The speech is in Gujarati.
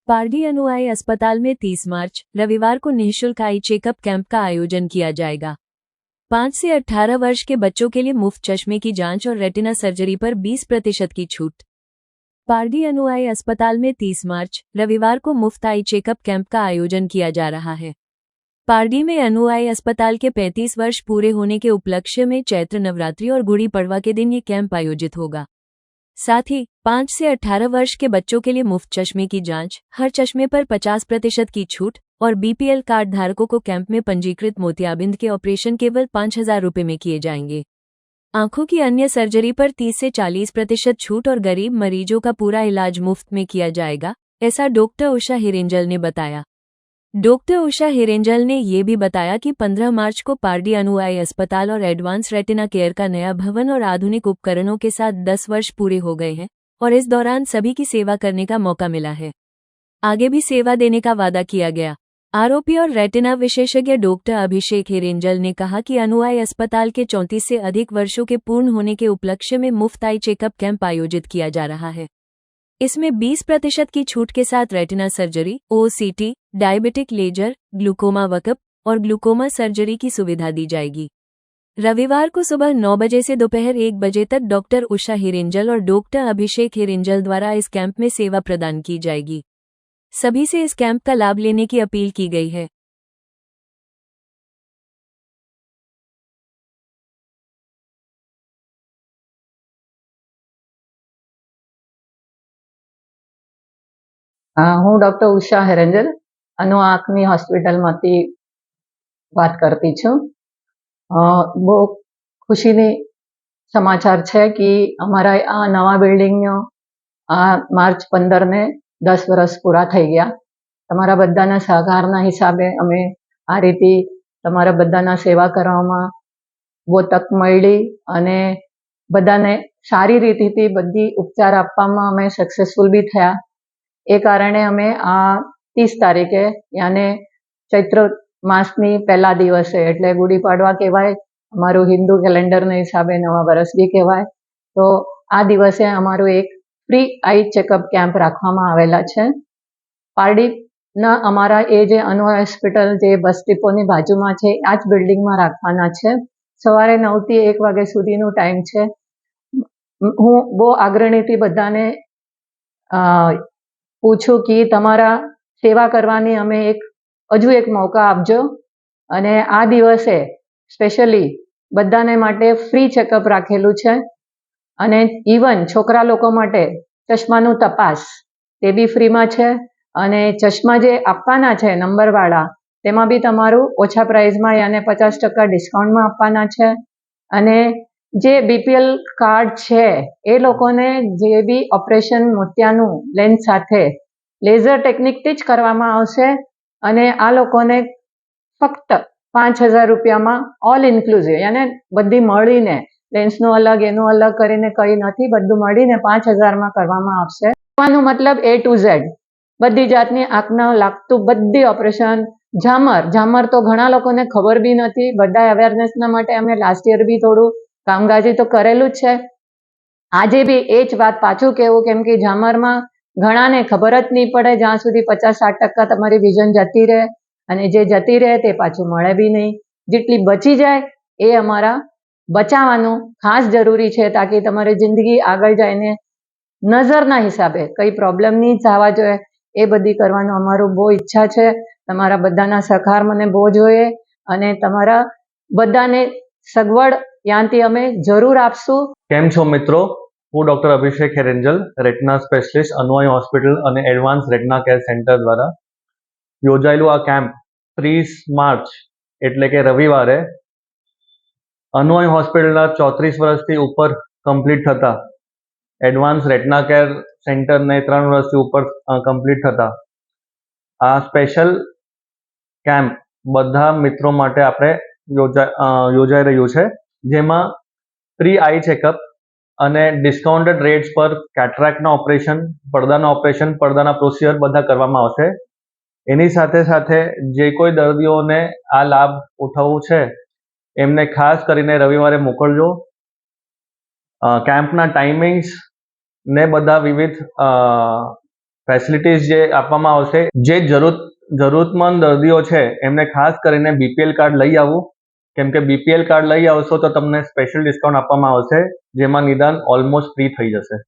पारडी अनुआई अस्पताल में 30 मार्च रविवार को निःशुल्क आई चेकअप कैंप का आयोजन किया जाएगा। 5 से 18 वर्ष के बच्चों के लिए मुफ्त चश्मे की जांच और रेटिना सर्जरी पर 20% की छूट। पारडी अनुआई अस्पताल में 30 मार्च रविवार को मुफ्त आई चेकअप कैंप का आयोजन किया जा रहा है। पारडी में अनुआई अस्पताल के 35 वर्ष पूरे होने के उपलक्ष्य में चैत्र नवरात्रि और गुड़ी पड़वा के दिन ये कैंप आयोजित होगा। साथ ही 5 से 18 वर्ष के बच्चों के लिए मुफ्त चश्मे की जांच, हर चश्मे पर 50% की छूट और बीपीएल कार्ड धारकों को कैंप में पंजीकृत मोतियाबिंद के ऑपरेशन केवल 5,000 रुपये में किए जाएंगे। आंखों की अन्य सर्जरी पर 30 से 40% छूट और गरीब मरीजों का पूरा इलाज मुफ्त में किया जाएगा, ऐसा डॉक्टर उषा हिरेंजल ने बताया। डॉक्टर उषा हिरेंजल ने ये भी बताया कि 15 मार्च को पारडी अनुआई अस्पताल और एडवांस रेटिना केयर का नया भवन और आधुनिक उपकरणों के साथ 10 वर्ष पूरे हो गए हैं और इस दौरान सभी की सेवा करने का मौका मिला है। आगे भी सेवा देने का वादा किया गया। आरोपी और रेटिना विशेषज्ञ डॉक्टर अभिषेक हिरेंजल ने कहा कि अनुआई अस्पताल के 34 से अधिक वर्षों के पूर्ण होने के उपलक्ष्य में मुफ्त आई चेकअप कैंप आयोजित किया जा रहा है। इसमें 20% की छूट के साथ retina surgery, OCT, diabetic laser, glaucoma workup और ग्लूकोमा सर्जरी की सुविधा दी जाएगी। रविवार को सुबह 9 बजे से दोपहर 1 बजे तक डॉक्टर उषा हिरेंजल और डॉक्टर अभिषेक हिरेंजल द्वारा इस कैंप में सेवा प्रदान की जाएगी। सभी से इस कैंप का लाभ लेने की अपील की गई है। હું ડોક્ટર ઉષા હિરેંજલ અનુ આંખની હોસ્પિટલમાંથી વાત કરતી છું। બહુ ખુશીની સમાચાર છે કે અમારા આ નવા બિલ્ડિંગનો આ માર્ચ 15 ને 10 વર્ષ પૂરા થઈ ગયા। તમારા બધાના સહકારના હિસાબે અમે આ રીતે તમારા બધાના સેવા કરવામાં બહુ તક મળી અને બધાને સારી રીતેથી બધી ઉપચાર આપવામાં અમે સક્સેસફુલ બી થયા। એ કારણે અમે આ 30 તારીખે યાને ચૈત્ર માસની પહેલા દિવસે એટલે ગુડી પાડવા કહેવાય, અમારું હિન્દુ કેલેન્ડરના હિસાબે નવા વર્ષ બી કહેવાય, તો આ દિવસે અમારું એક ફ્રી આઈ ચેકઅપ કેમ્પ રાખવામાં આવેલા છે। પારડીના અમારા એ જે અનુ હોસ્પિટલ જે બસ ડિપોની બાજુમાં છે આ જ બિલ્ડિંગમાં રાખવાના છે। સવારે 9 થી 1 વાગ્યા સુધીનો ટાઈમ છે। હું બહુ આગ્રહીથી બધાને પૂછું કે તમારા સેવા કરવાની અમે હજુ એક મોકા આપજો અને આ દિવસે સ્પેશિયલી બધાને માટે ફ્રી ચેકઅપ રાખેલું છે અને ઇવન છોકરા લોકો માટે ચશ્માનું તપાસ તે બી ફ્રીમાં છે અને ચશ્મા જે આપવાના છે નંબરવાળા તેમાં બી તમારું ઓછા પ્રાઇઝમાં યાને 50% ડિસ્કાઉન્ટમાં આપવાના છે અને જે બીપીએલ કાર્ડ છે એ લોકોને જે બી ઓપરેશન મોતિયાનું લેન્સ સાથે લેઝર ટેકનિકથી જ કરવામાં આવશે અને આ લોકોને ફક્ત 5,000 રૂપિયામાં ઓલ ઇન્ક્લુઝિવ યાને બધી મળીને લેન્સનું અલગ એનું અલગ કરીને કંઈ નથી, બધું મળીને 5,000માં કરવામાં આવશે। કહેવાનો મતલબ A to Z બધી જાતની આંખના લાગતું બધી ઓપરેશન। ઝામર તો ઘણા લોકોને ખબર બી નથી, બધા અવેરનેસના માટે અમે લાસ્ટ યર બી થોડું કામકાજી તો કરેલું જ છે। આજે બી એ જ વાત પાછું કહેવું કેમ કે ઝામરમાં ઘણાને ખબર જ નહીં પડે જ્યાં સુધી 50-60% તમારી વિઝન જતી રહે અને જે જતી રહે તે પાછું મળે બી નહીં। જેટલી બચી જાય એ અમારા બચાવવાનું ખાસ જરૂરી છે તાકી તમારી જિંદગી આગળ જઈને નજરના હિસાબે કંઈ પ્રોબ્લેમ નહીં થવા જોઈએ એ બધી કરવાનું અમારું બહુ ઈચ્છા છે। તમારા બધાના સહકાર મને બહુ જોઈએ અને તમારા બધાને સગવડ ત્યાંથી અમે જરૂર આપશું। કેમ છો મિત્રો, હું ડોક્ટર અભિષેક હિરેંજલ, રેટિના સ્પેશિયલિસ્ટ અનુઆઈ હોસ્પિટલ અને એડવાન્સ રેટિના કેર સેન્ટર દ્વારા યોજાયેલું આ કેમ્પ 30 માર્ચ એટલે કે રવિવારે અનુઆઈ હોસ્પિટલના 34 વર્ષથી ઉપર કમ્પ્લીટ થતા એડવાન્સ રેટિના કેર સેન્ટરને 3 વર્ષથી ઉપર કમ્પ્લીટ થતા આ સ્પેશિયલ કેમ્પ બધા મિત્રો માટે આપણે યોજાઈ રહ્યું છે, જેમાં ફ્રી આઈ ચેકઅપ અને ડિસ્કાઉન્ટેડ રેટ્સ પર કેટરેક્ટના ઓપરેશન, પડદાના પ્રોસિજર બધા કરવામાં આવશે. એની સાથે સાથે જે કોઈ દર્દીઓને આ લાભ ઉઠાવવું છે એમને ખાસ કરીને રવિવારે મોકલજો. કેમ્પના ટાઈમિંગ્સ ને બધા વિવિધ ફેસિલિટીઝ જે આપવામાં આવશે, જે જરૂરતમંદ દર્દીઓ છે એમને ખાસ કરીને બીપીએલ કાર્ડ લઈ આવવું, કેમ કે બીપીએલ કાર્ડ લઈ આવશો તો તમને સ્પેશિયલ ડિસ્કાઉન્ટ આપવામાં આવશે, જેમાં નિદાન ઓલમોસ્ટ ફ્રી થઈ જશે.